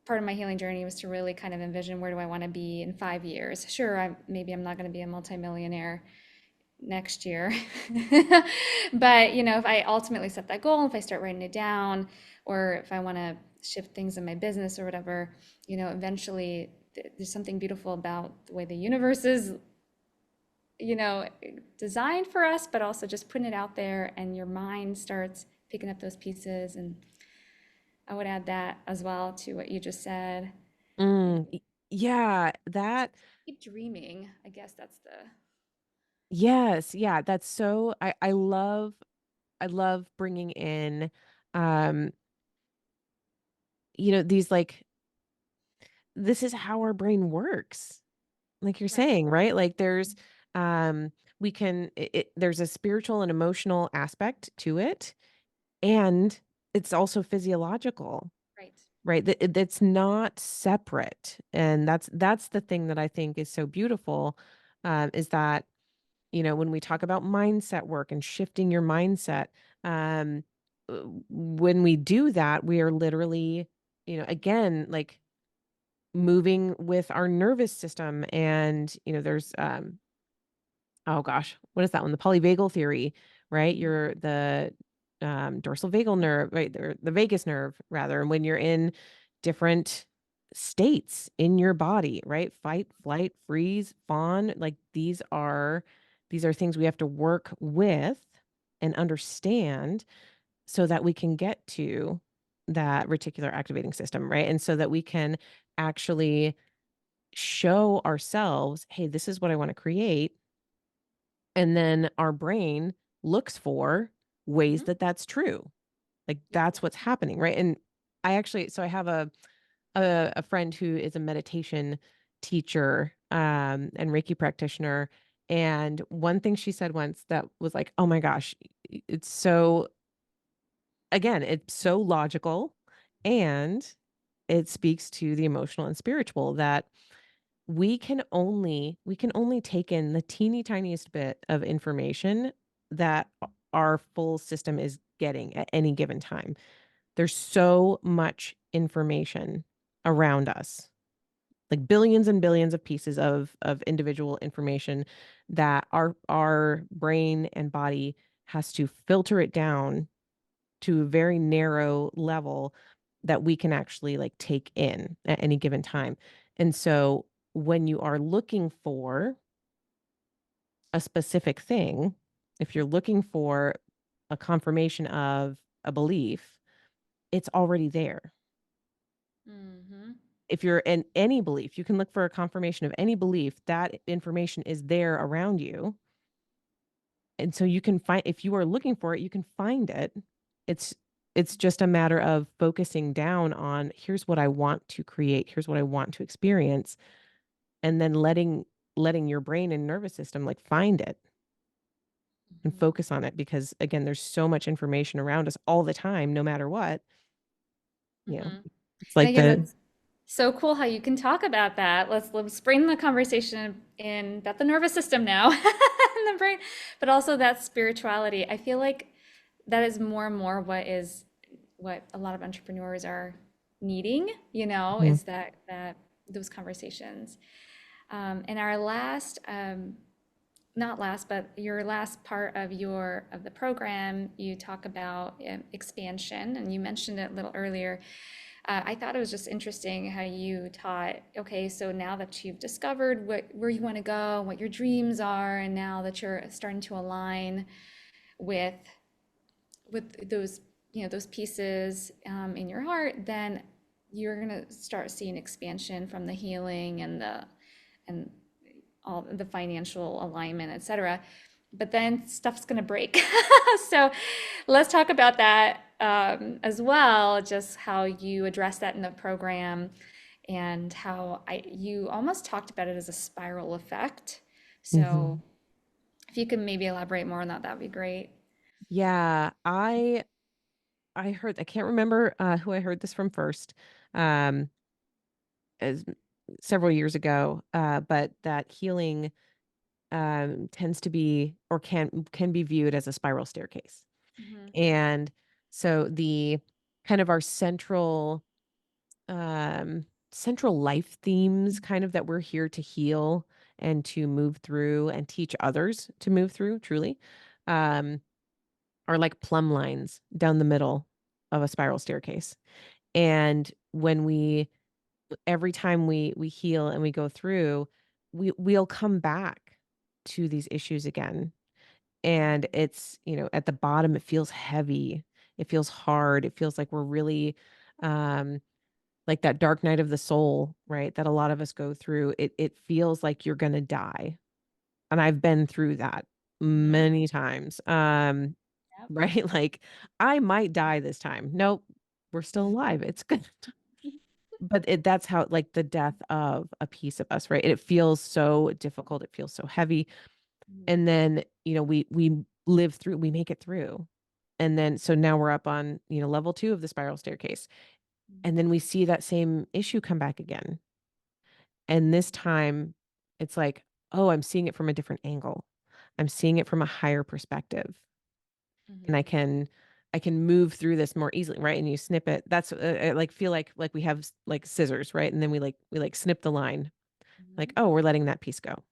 Part of my healing journey was to really kind of envision, where do I want to be in 5 years. Sure, maybe I'm not going to be a multimillionaire next year. But, if I ultimately set that goal, if I start writing it down, or if I want to shift things in my business or whatever, eventually there's something beautiful about the way the universe is, you know, designed for us, but also just putting it out there and your mind starts picking up those pieces. And I would add that as well to what you just said. And Mm, yeah, that, keep dreaming. I guess that's the. yes, yeah, that's so, I love bringing in, um, these like, this is how our brain works. Like you're Right. saying, right? Like um, there's a spiritual and emotional aspect to it, and it's also physiological, Right. right? That's not separate. And that's the thing that I think is so beautiful, is that, when we talk about mindset work and shifting your mindset, um, when we do that, we are literally, again, like moving with our nervous system. And, there's, oh gosh, what is that one? The polyvagal theory, right? Mhm. You're the dorsal vagal nerve, right? Or the vagus nerve, rather. And when you're in different states in your body, right? Fight, flight, freeze, fawn, like these are things we have to work with and understand so that we can get to that reticular activating system, right? And so that we can actually show ourselves, hey, this is what I want to create, and then our brain looks for ways Mhm. that that's true. Like Yep. that's what's happening, right? And I have a friend who is a meditation teacher, and Reiki practitioner. And one thing she said once that was like, oh my gosh, it's so, again, it's so logical, and it speaks to the emotional and spiritual, that we can only take in the teeny tiniest bit of information that our full system is getting at any given time. There's so much information around us, like billions and billions of pieces of individual information, that our brain and body has to filter it down to a very narrow level that we can actually like take in at any given time. And so when you are looking for a specific thing, if you're looking for a confirmation of a belief, it's already there. Mhm. If you're in any belief, you can look for a confirmation of any belief, that information is there around you. And so you can find, if you are looking for it, you can find it. It's it's just a matter of focusing down on, here's what I want to create, here's what I want to experience, and then letting your brain and nervous system like find it and Mhm. focus on it, because again, there's so much information around us all the time, no matter what, you know. Mhm. It's And I like guess the that's so cool how you can talk about that. Let's bring the conversation in about the nervous system now and the brain, but also that spirituality. I feel like that is more and more what a lot of entrepreneurs are needing, Mhm. is that those conversations. In our last not last, but your last part of the program, you talk about expansion, and you mentioned it a little earlier. I thought it was just interesting how you taught, okay, so now that you've discovered where you want to go, what your dreams are, and now that you're starting to align with those those pieces in your heart, then you're gonna start seeing expansion from the healing and all the financial alignment, etc. But then stuff's gonna break. So let's talk about that as well, just how you address that in the program and how you almost talked about it as a spiral effect. So Mhm. if you can maybe elaborate more on that, that'd be great. Yeah, I heard, I can't remember who I heard this from first. Um as several years ago, but that healing tends to be or can be viewed as a spiral staircase. Hmm. And so the kind of our central life themes kind of that we're here to heal and to move through and teach others to move through truly um are like plumb lines down the middle of a spiral staircase. And when we every time we heal and we go through, we'll come back to these issues again. And it's, at the bottom, it feels heavy. It feels hard. It feels like we're really, um, like that dark night of the soul, right? That a lot of us go through. It feels like you're gonna die. And I've been through that Hmm. many times. Yep. Right? Like I might die this time. Nope, we're still alive. It's good. But that's how, like, the death of a piece of us, right? And it feels so difficult. It feels so heavy. And then, we live through, we make it through. And then so now we're up on, level 2 of the spiral staircase. And then we see that same issue come back again. And this time it's like, "Oh, I'm seeing it from a different angle. I'm seeing it from a higher perspective, and Hmm. I can move through this more easily," right? And you snip it. That's, like, feel like we have like scissors, right? And then we snip the line. Like, Hmm. "Oh, we're letting that piece go."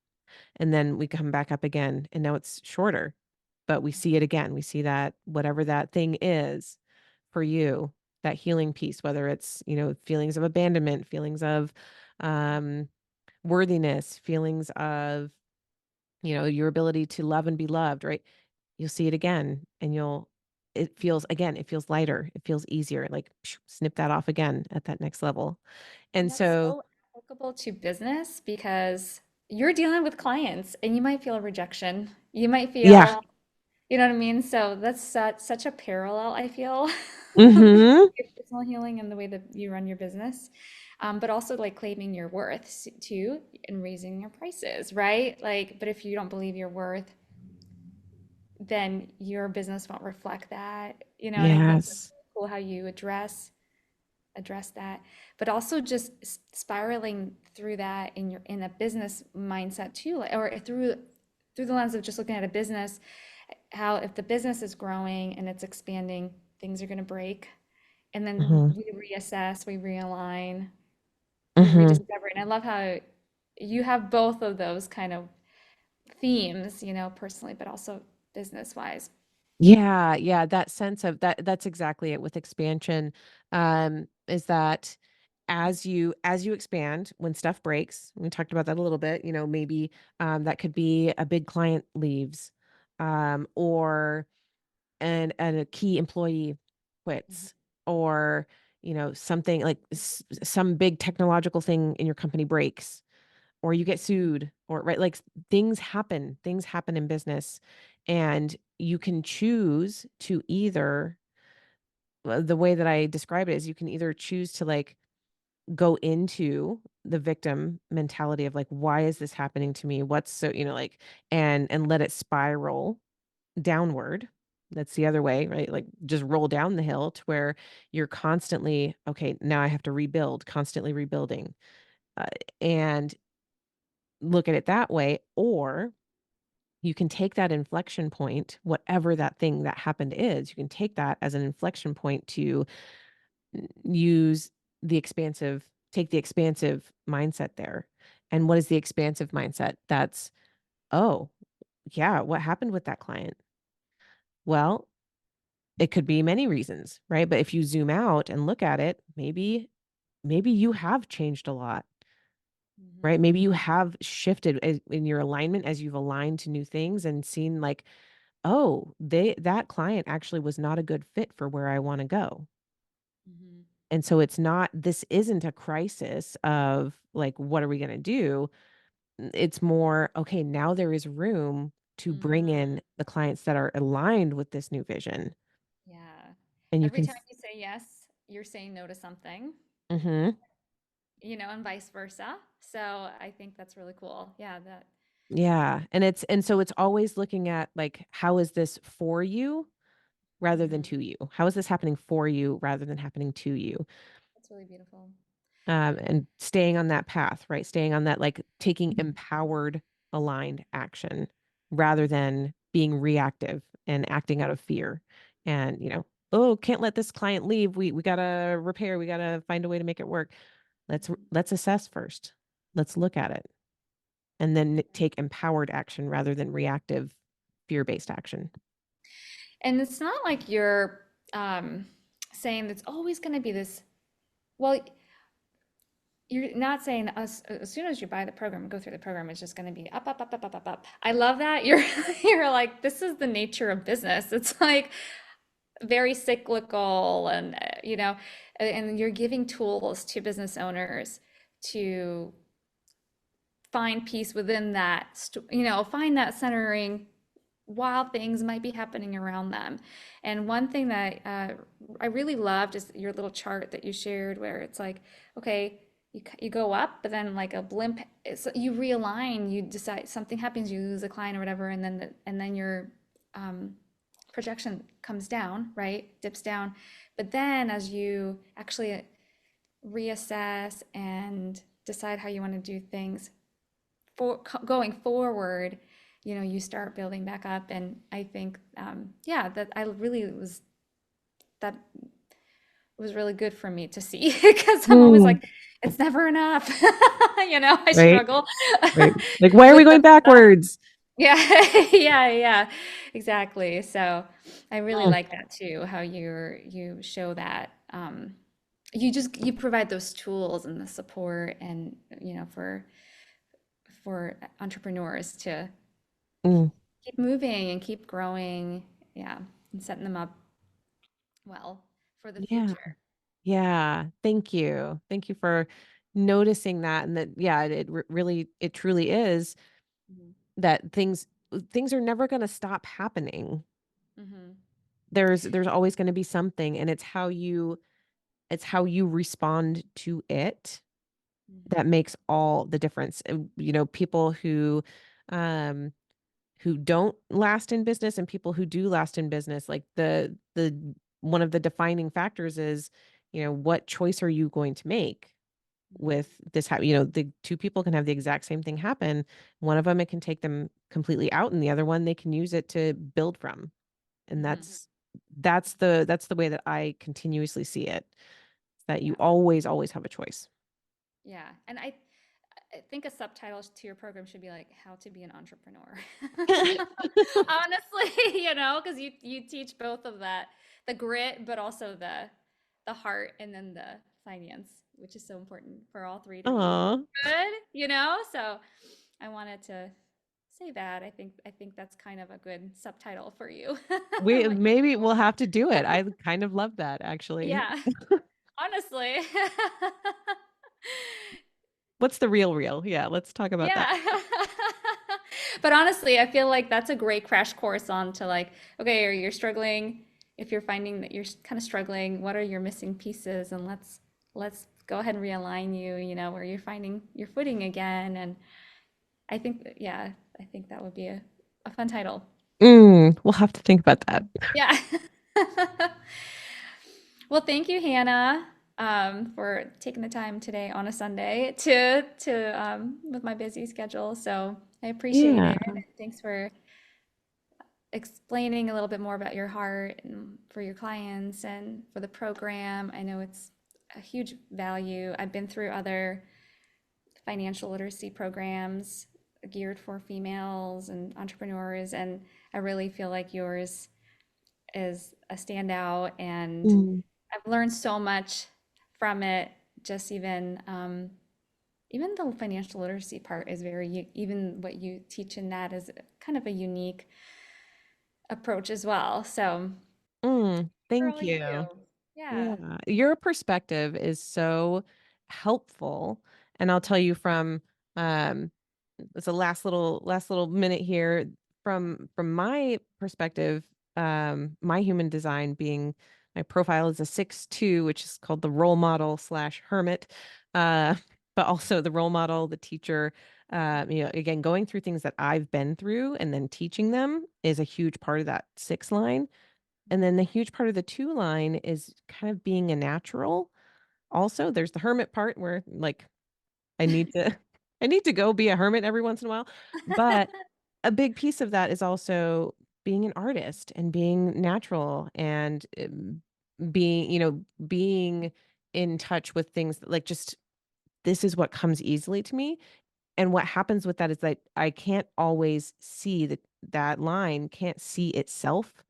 And then we come back up again, and now it's shorter, but we see it again. We see that whatever that thing is for you, that healing piece, whether it's, feelings of abandonment, feelings of um, worthiness, feelings of, your ability to love and be loved, right? You'll see it again, and it feels lighter. It feels easier. Like, snip that off again at that next level. And And that's so, so applicable to business because you're dealing with clients and you might feel a rejection. You might yeah. feel, you know what I mean? So that's such a parallel, I feel. Mhm. Your personal healing and the way that you run your business. But also like claiming your worth too and raising your prices, right? Like, but if you don't believe your worth, then your business won't reflect that. You know what I think? That's Yes. really cool how you address that, but also just spiraling through that in a business mindset too, or through the lens of just looking at a business, how if the business is growing and it's expanding, things are going to break, and then Mhm. we reassess, we realign, we Mhm. rediscover. And I love how you have both of those kind of themes, personally, but also business wise. Yeah, yeah, that sense of that's exactly it with expansion, is that as you expand, when stuff breaks, we talked about that a little bit, maybe, that could be a big client leaves, or and a key employee Mhm. quits, or, something like some big technological thing in your company breaks, or you get sued, or right, like things happen in business, and you can choose to either the way that I describe it is you can either choose to, like, go into the victim mentality of, like, why is this happening to me, what's so, like, and let it spiral downward. That's the other way, right? Like, just roll down the hill to where you're constantly, okay, now I have to rebuild, constantly rebuilding, uh, and look at it that way. Or you can take that inflection point, whatever that thing that happened is, you can take that as an inflection point to use take the expansive mindset there. And what is the expansive mindset? That's, oh, yeah, what happened with that client? Well, it could be many reasons, right? But if you zoom out and look at it, maybe you have changed a lot, right? Mhm. Maybe you have shifted in your alignment as you've aligned to new things and seen, like, oh, that client actually was not a good fit for where I wanna go. Mhm. And so this isn't a crisis of like, what are we going to do? It's more, okay, now there is room to bring Hmm. in the clients that are aligned with this new vision. Yeah. And you Every can, time you say yes, you're saying no to something, mhm. and vice versa. So I think that's really cool. Yeah, that. Yeah. And so it's always looking at like, how is this for you rather than Mhm. to you? How is this happening for you rather than happening to you? That's really beautiful. And staying on that path, right? Staying on that, like taking empowered, aligned action rather than being reactive and acting out of fear. And, oh, can't let this client leave. We gotta repair. We gotta find a way to make it work. Mhm. Let's assess first. Let's look at it and then Yeah. take empowered action rather than reactive, fear-based action. And it's not like you're saying it's always going to be this. Well, you're not saying as soon as you buy the program, go through the program, it's just going to be up, up, up, up, up, up, up. I love that. You're like, this is the nature of business. It's like very cyclical, and and you're giving tools to business owners to find peace within that, find that centering while things might be happening around them. And one thing that I really loved is your little chart that you shared, where it's like, okay, you go up, but then like a blimp, you realign, you decide something happens, you lose a client or whatever, and then your um, projection comes down, right? Dips down. But then as you actually reassess and decide how you want to do things for going forward, you start building back up. And I think, yeah, that I really was that was really good for me to see because I'm always Mm, like, it's never enough. I right, struggle right. Like, why are we with the going stuff. backwards? Yeah, yeah, exactly. So I really Mm, like that too, how you show that you provide those tools and the support, and for entrepreneurs to mm. keep moving and keep growing. Yeah, and setting them up well for the Yeah. future. Yeah. Thank you. Thank you for noticing that. And that, yeah, really, it truly is Hmm. that things are never going to stop happening. Hmm. There's always going to be something, and it's how you respond to it that Hmm. makes all the difference. People um who don't last in business and people who do last in business, like the one of the defining factors is, what choice are you going to make with this the two people can have the exact same thing happen. One of them, it can take them completely out, and the other one, they can use it to build from. And Hmm. that's the way that I continuously see it, that you Yeah, always have a choice. yeah. And I think a subtitle to your program should be like how to be an entrepreneur. Honestly, because you teach both of that, the grit, but also the heart, and then the finance, which is so important for all three to be Aw. good. So I wanted to say that. I think that's kind of a good subtitle for you. We What you're maybe we'll doing. have to do it. I kind of love that, actually. Yeah, honestly. What's the real? Yeah, let's talk about that. Yeah. But honestly, I feel like that's a great crash course on to like, okay, or you're struggling, if you're finding that you're kind of struggling, what are your missing pieces? And let's go ahead and realign you, where you're finding your footing again. And I think yeah, I think that would be a fun title. We'll have to think about that. Yeah. Well, thank you, Hannah, for taking the time today on a Sunday to with my busy schedule. So I appreciate Yeah. it. And thanks for explaining a little bit more about your heart and for your clients and for the program. I know it's a huge value. I've been through other financial literacy programs geared for females and entrepreneurs, and I really feel like yours is a standout, and Mm, I've learned so much from it. Just even the financial literacy part is even what you teach in that is kind of a unique approach as well. So for thank all you you. do. Yeah. Yeah. Your perspective is so helpful. And I'll tell you from um it's a last little minute here from my perspective, my human design being my profile is a 6'2", which is called the role model slash hermit. Uh but also the role model, the teacher, again, going through things that I've been through and then teaching them is a huge part of that 6 line. And then the huge part of the 2 line is kind of being a natural. Also, there's the hermit part where like I need to I need to go be a hermit every once in a while. But a big piece of that is also being an artist and being natural and being in touch with things that, like, just this is what comes easily to me. And what happens with that is that I can't always see that line can't see itself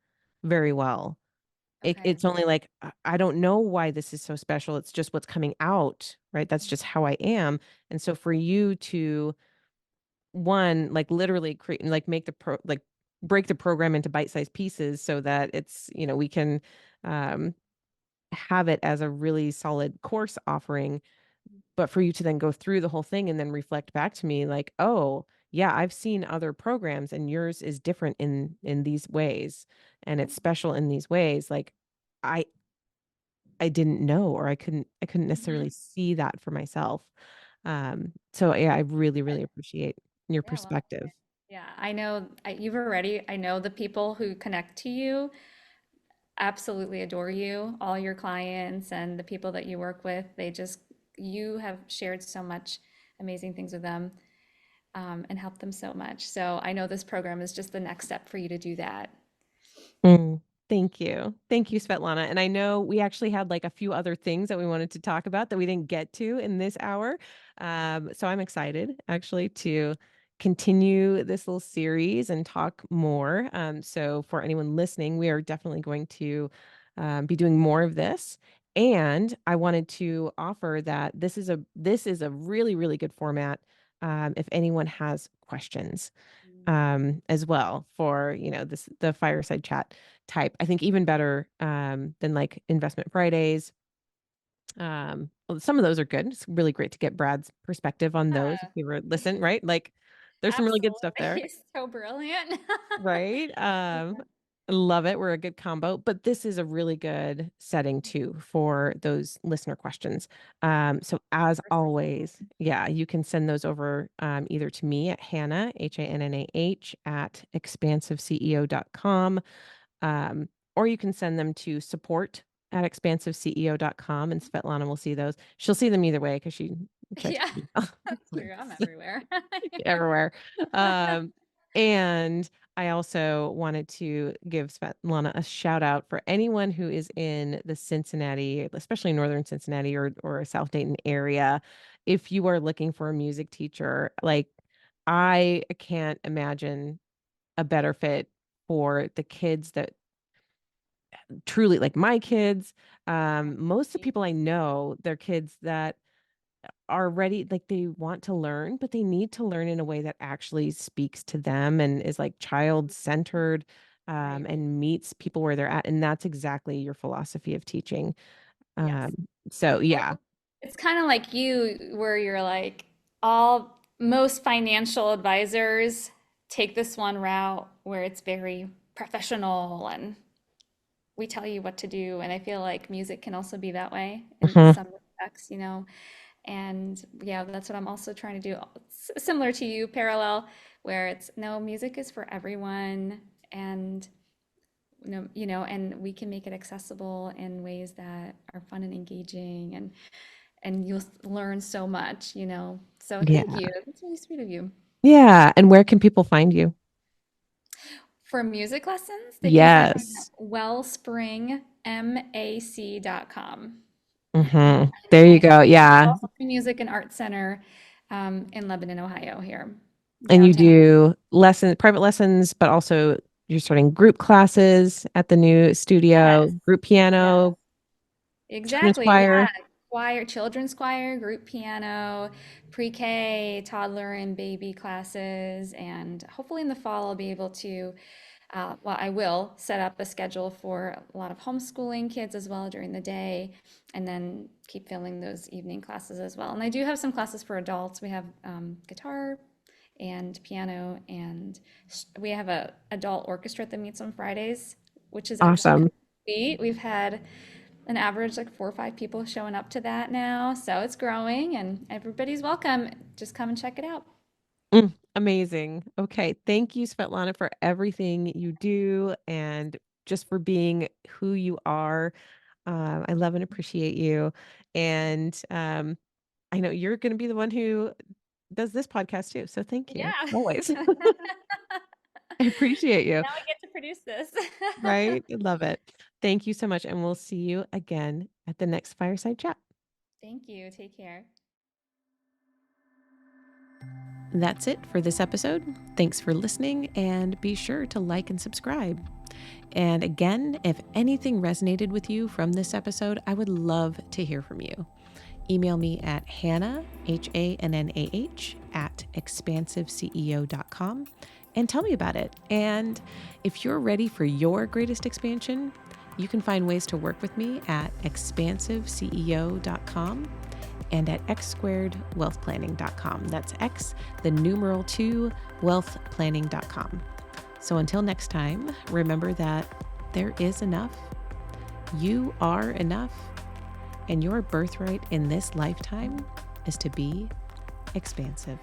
very well. Okay. It's only like, I don't know why this is so special. It's just what's coming out, right? That's just how I am. And so for you to, one, like, literally create, like, make break the program into bite-sized pieces so that it's, we can um have it as a really solid course offering, but for you to then go through the whole thing and then reflect back to me like, "Oh, yeah, I've seen other programs and yours is different in these ways, and it's special in these ways." Like, I I didn't know, or I couldn't necessarily Mhm. see that for myself. So yeah, I really, really appreciate your Yeah, well, perspective. yeah, I know I know the people who connect to you absolutely adore you, all your clients and the people that you work with. You have shared so much amazing things with them, and helped them so much. So I know this program is just the next step for you to do that. Mm, thank you. Thank you, Svetlana. And I know we actually had like a few other things that we wanted to talk about that we didn't get to in this hour. So I'm excited actually to continue this little series and talk more. So for anyone listening, we are definitely going to be doing more of this. And I wanted to offer that this is a really, really good format if anyone has questions as well for, the fireside chat type. I think even better than like investment Fridays. Well, some of those are good. It's really great to get Brad's perspective on those if Yeah, you ever listen, right? Like there's some really good stuff absolutely. there. He's so brilliant. Right. I love it. We're a good combo, but this is a really good setting too for those listener questions. So as Conversation. always, yeah, you can send those over either to me at Hannah, HANNAH at expansiveceo.com. Or you can send them to support at expansiveceo.com and Svetlana will see those. She'll see them either way because she checks Yeah, my email. that's true. I'm everywhere. Everywhere. Um, and I also wanted to give Svetlana a shout out for anyone who is in the Cincinnati, especially northern Cincinnati or South Dayton area. If you are looking for a music teacher, like, I can't imagine a better fit for the kids that truly, like, my kids. Most of the people I know, they're kids that are ready, like, they want to learn, but they need to learn in a way that actually speaks to them and is, like, child-centered, Right. and meets people where they're at, and that's exactly your philosophy of teaching. Yes. So Well, yeah. it's kind of like you, where you're like, all most financial advisors take this one route where it's very professional and we tell you what to do. And I feel like music can also be that way in Mhm. some respects, you know. And yeah, that's what I'm also trying to do. Similar to you, parallel, where it's no, music is for everyone, and and we can make it accessible in ways that are fun and engaging, and you'll learn so much, you know. So thank Yeah. you. That's really sweet of you. Yeah, and where can people find you? For music lessons, they can find me at Yes. wellspringmac.com. Mhm. And There you I go, yeah. also do music and art center in Lebanon, Ohio, here And you downtown. do private lessons, but also you're starting group classes at the new studio, Yes, group yes, piano, children's exactly. choir. Yeah, choir, children's choir, group piano, pre-K, toddler and baby classes, and hopefully in the fall I'll be able to well, I will set up a schedule for a lot of homeschooling kids as well during the day, and then keep filling those evening classes as well. And I do have some classes for adults. We have guitar and piano, and we have a adult orchestra that meets on Fridays, which is actually Awesome. sweet. We've had an average like 4 or 5 people showing up to that now, so it's growing, and everybody's welcome. Just come and check it out. Amazing. Okay. Thank you, Svetlana, for everything you do and just for being who you are. I love and appreciate you. And I know you're going to be the one who does this podcast too. So thank you Yeah. always. I appreciate you. Now I get to produce this. Right? I love it. Thank you so much. And we'll see you again at the next Fireside Chat. Thank you. Take care. That's it for this episode. Thanks for listening and be sure to like and subscribe. And again, if anything resonated with you from this episode, I would love to hear from you. Email me at Hannah, HANNAH, at expansiveceo.com and tell me about it. And if you're ready for your greatest expansion, you can find ways to work with me at expansiveceo.com and at x2wealthplanning.com. That's X, the numeral 2, wealthplanning.com. So until next time, remember that there is enough, you are enough, and your birthright in this lifetime is to be expansive.